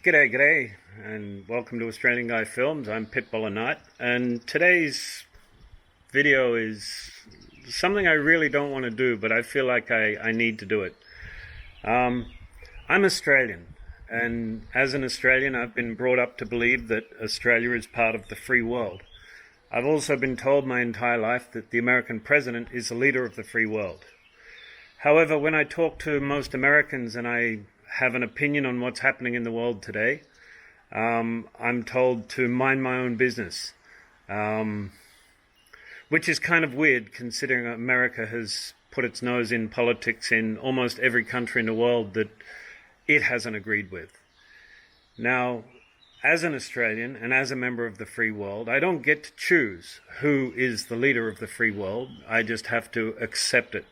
G'day, and welcome to Australianguy Films. I'm Pitbull Knight, and today's video is something I really don't want to do, but I feel like I need to do it. I'm Australian, and as an Australian, I've been brought up to believe that Australia is part of the free world. I've also been told my entire life that the American president is the leader of the free world. However, when I talk to most Americans and I have an opinion on what's happening in the world today, I'm told to mind my own business, which is kind of weird considering America has put its nose in politics in almost every country in the world that it hasn't agreed with. Now, as an Australian and as a member of the free world, I don't get to choose who is the leader of the free world. I just have to accept it.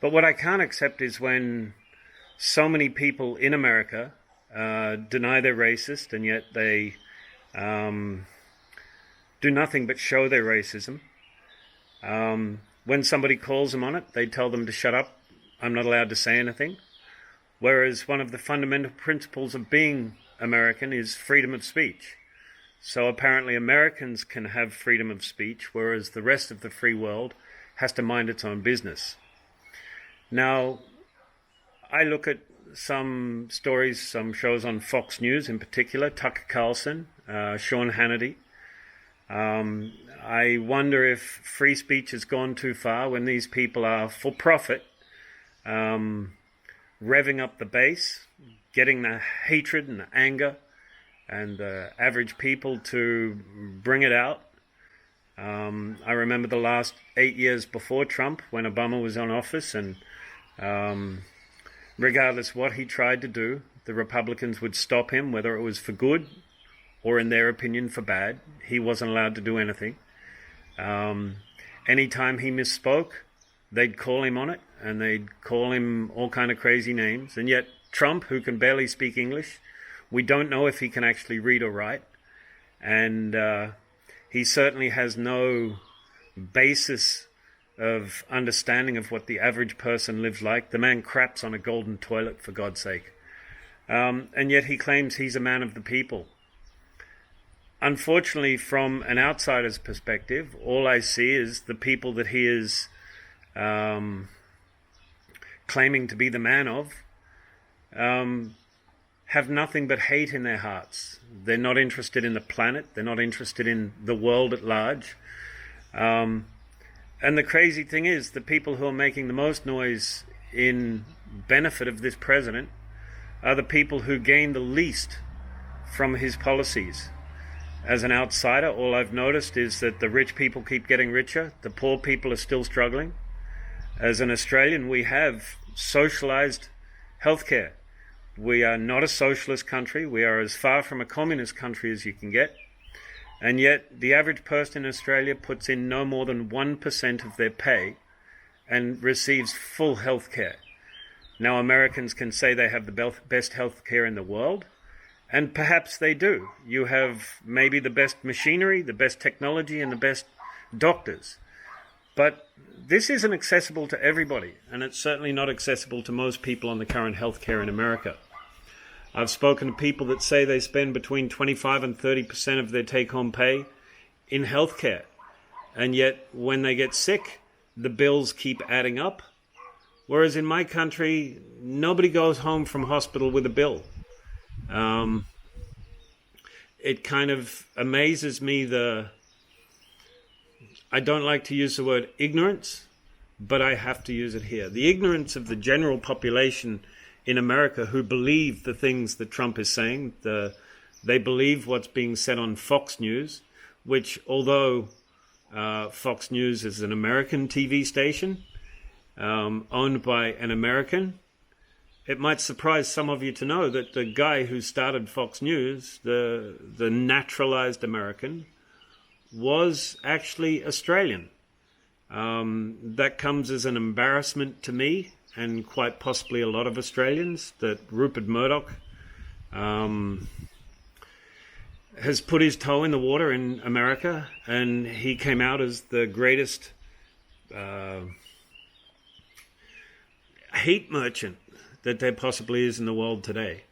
But what I can't accept is when so many people in America deny they're racist, and yet they do nothing but show their racism. When somebody calls them on it, they tell them to shut up. I'm not allowed to say anything. Whereas one of the fundamental principles of being American is freedom of speech. So apparently Americans can have freedom of speech, whereas the rest of the free world has to mind its own business. Now, I look at some stories, some shows on Fox News in particular, Tucker Carlson, Sean Hannity. I wonder if free speech has gone too far when these people are for profit, revving up the bass, getting the hatred and the anger and the average people to bring it out. I remember the last 8 years before Trump when Obama was in office, and regardless what he tried to do, the Republicans would stop him, whether it was for good or, in their opinion, for bad. He wasn't allowed to do anything. Anytime he misspoke, they'd call him on it, and they'd call him all kind of crazy names. And yet Trump, who can barely speak English, we don't know if he can actually read or write. And he certainly has no basis of understanding of what the average person lives like. The man craps on a golden toilet, for God's sake. And yet he claims he's a man of the people. Unfortunately, from an outsider's perspective, all I see is the people that he is claiming to be the man of have nothing but hate in their hearts. They're not interested in the planet. They're not interested in the world at large. And the crazy thing is, the people who are making the most noise in benefit of this president are the people who gain the least from his policies. As an outsider, all I've noticed is that the rich people keep getting richer, the poor people are still struggling. As an Australian, we have socialized healthcare. We are not a socialist country. We are as far from a communist country as you can get. And yet the average person in Australia puts in no more than 1% of their pay and receives full health care. Now, Americans can say they have the best health care in the world, and perhaps they do. You have maybe the best machinery, the best technology, and the best doctors. But this isn't accessible to everybody, and it's certainly not accessible to most people on the current health care in America. I've spoken to people that say they spend between 25 and 30% of their take-home pay in healthcare. And yet, when they get sick, the bills keep adding up. Whereas in my country, nobody goes home from hospital with a bill. It kind of amazes me I don't like to use the word ignorance, but I have to use it here. The ignorance of the general population in America who believe the things that Trump is saying. They believe what's being said on Fox News, which, although Fox News is an American TV station owned by an American, it might surprise some of you to know that the guy who started Fox News, the naturalized American, was actually Australian. That comes as an embarrassment to me, and quite possibly a lot of Australians, that Rupert Murdoch has put his toe in the water in America, and he came out as the greatest hate merchant that there possibly is in the world today.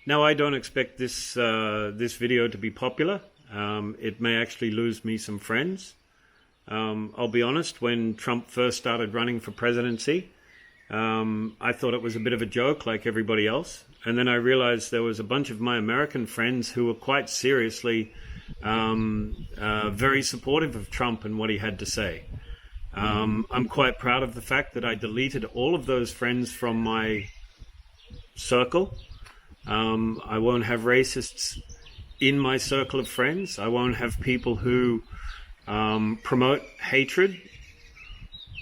Now, I don't expect this video to be popular. It may actually lose me some friends. I'll be honest, when Trump first started running for presidency, I thought it was a bit of a joke like everybody else. And then I realized there was a bunch of my American friends who were quite seriously very supportive of Trump and what he had to say. I'm quite proud of the fact that I deleted all of those friends from my circle. I won't have racists in my circle of friends. I won't have people who promote hatred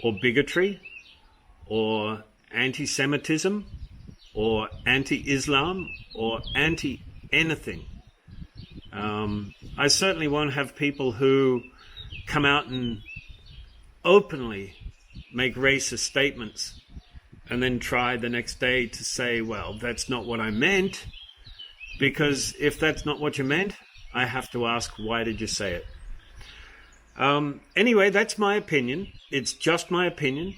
or bigotry or anti-Semitism or anti-Islam or anti-anything. I certainly won't have people who come out and openly make racist statements and then try the next day to say, well, that's not what I meant. Because if that's not what you meant, I have to ask, why did you say it? Anyway, that's my opinion. It's just my opinion.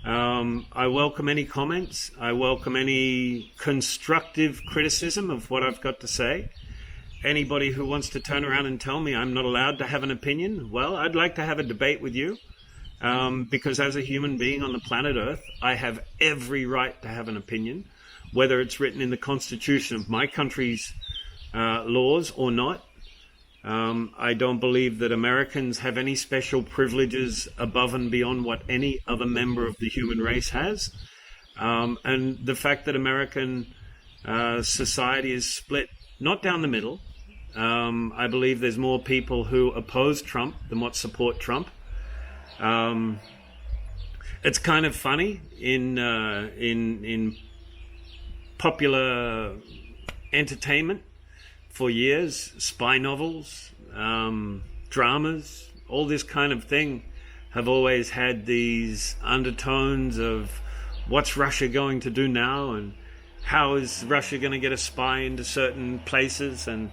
I welcome any comments. I welcome any constructive criticism of what I've got to say. Anybody who wants to turn around and tell me I'm not allowed to have an opinion, well, I'd like to have a debate with you. Because as a human being on the planet Earth, I have every right to have an opinion, whether it's written in the constitution of my country's laws or not. I don't believe that Americans have any special privileges above and beyond what any other member of the human race has. And the fact that American society is split, not down the middle. I believe there's more people who oppose Trump than what support Trump. It's kind of funny in popular entertainment for years, spy novels, dramas, all this kind of thing have always had these undertones of what's Russia going to do now and how is Russia going to get a spy into certain places. And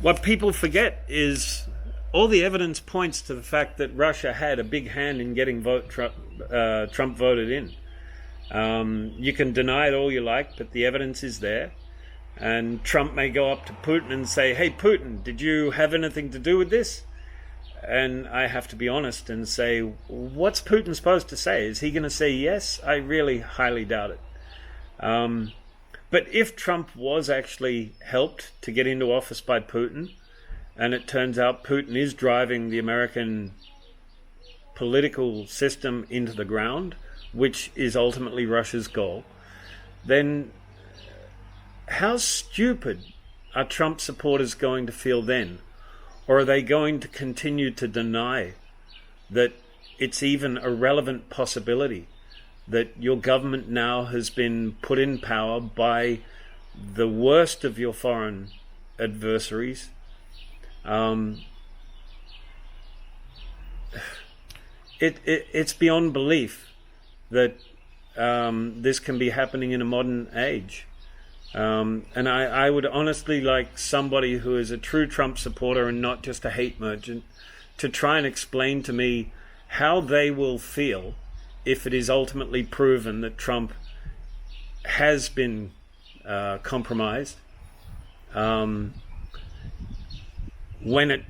what people forget is all the evidence points to the fact that Russia had a big hand in getting Trump voted in. You can deny it all you like, but the evidence is there. And Trump may go up to Putin and say, hey, Putin, did you have anything to do with this? And I have to be honest and say, what's Putin supposed to say? Is he going to say yes? I really highly doubt it. But if Trump was actually helped to get into office by Putin, and it turns out Putin is driving the American political system into the ground, which is ultimately Russia's goal, then how stupid are Trump supporters going to feel then? Or are they going to continue to deny that it's even a relevant possibility that your government now has been put in power by the worst of your foreign adversaries? It's beyond belief that this can be happening in a modern age. And I would honestly like somebody who is a true Trump supporter and not just a hate merchant to try and explain to me how they will feel if it is ultimately proven that Trump has been compromised. When it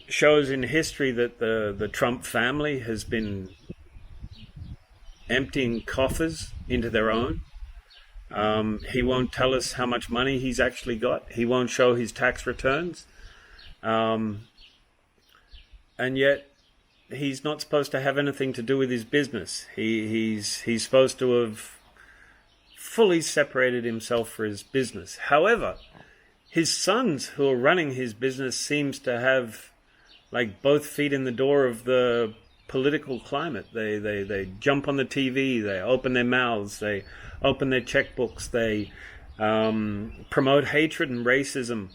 shows in history that the Trump family has been emptying coffers into their own. He won't tell us how much money he's actually got. He won't show his tax returns. And yet he's not supposed to have anything to do with his business. He's supposed to have fully separated himself for his business. However, his sons who are running his business seems to have like both feet in the door of the political climate. They jump on the TV, they open their mouths, they open their checkbooks, they promote hatred and racism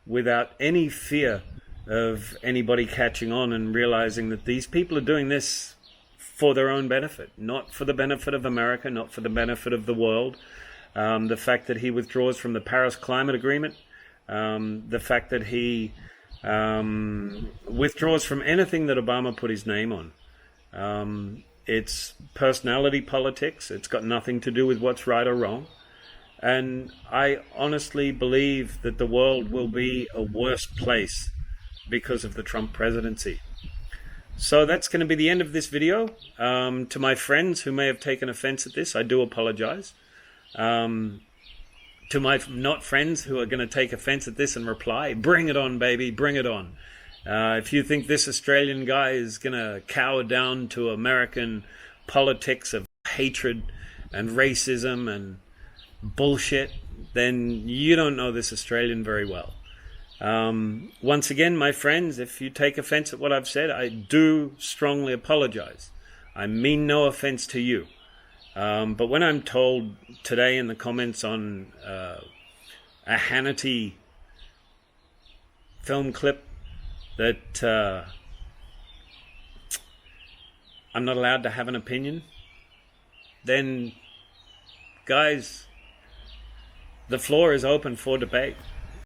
without any fear of anybody catching on and realizing that these people are doing this for their own benefit, not for the benefit of America, not for the benefit of the world. The fact that he withdraws from the Paris Climate Agreement, the fact that he withdraws from anything that Obama put his name on. It's personality politics. It's got nothing to do with what's right or wrong. And I honestly believe that the world will be a worse place because of the Trump presidency. So that's going to be the end of this video. To my friends who may have taken offense at this, I do apologize. To my not friends who are going to take offense at this and reply, bring it on, baby, bring it on. If you think this Australian guy is going to cower down to American politics of hatred and racism and bullshit, then you don't know this Australian very well. Once again, my friends, if you take offense at what I've said, I do strongly apologize. I mean no offense to you. But when I'm told today in the comments on a Hannity film clip that I'm not allowed to have an opinion, then, guys, the floor is open for debate.